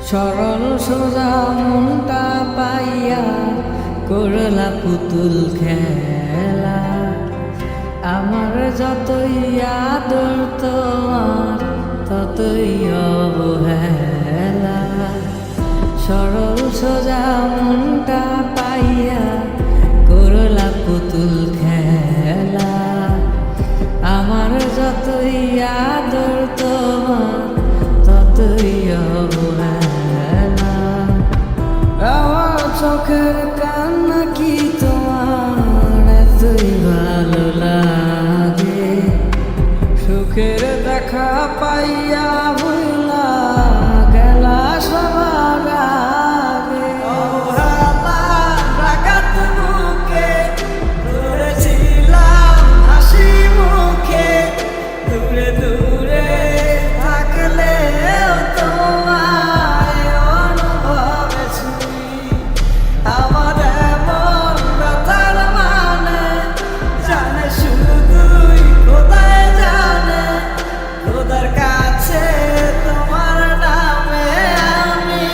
সরল সোজা মনটা পাইয়া করলা পুতুল খেলা। আমার যতই আদর তোমার ততই অবহেলা। সরল সোজা মনটা পাইয়া করলা পুতুল খেলা। আমার যতই আদর তোমার ততই অবহেলা। আমার চোখের কান্না কি তোমার এতই ভালো লাগে? সুখের দেখা পাইয়া ভুলা গেলা সবার আগে। রাগাত মুখে ধরেছিলাম হাসি মুখে, দূরে দূরে থাকলেও তোমায় অনুভবে ছুঁই। আমার এমন ব্যথার মানে জানে শুধুই খোদাই জানে। খোদার কাছে তোমার নামে আমি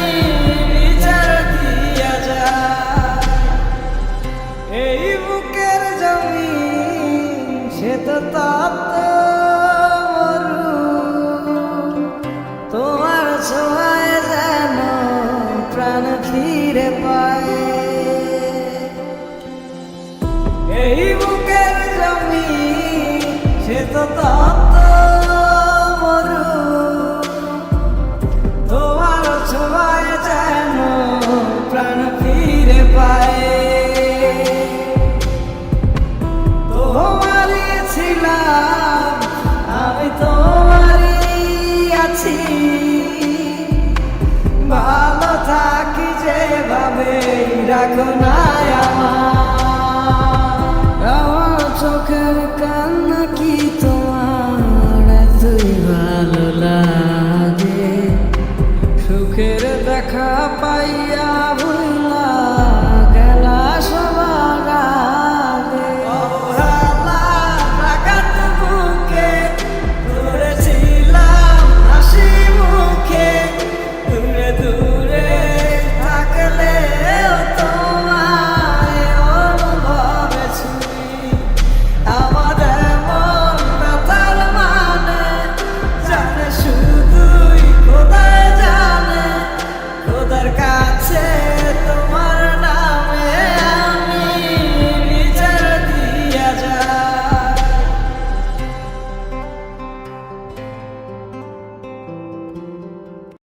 বিচার দিয়া যাই। এই বুকের জমিন সে তো তপ্ত মরু, তোমার ছোঁয়ায় যেন প্রাণ ফিরে পায়। এই বুকের জমিন সে তো তপ্ত মরু, তোমার ছোঁয়ায় যেন প্রাণ ফিরে পায়। তোমারই ছিলাম আমি, তোমারই আছি। ভালো থাকি যেভাবে রাখো না আমার চোখের কান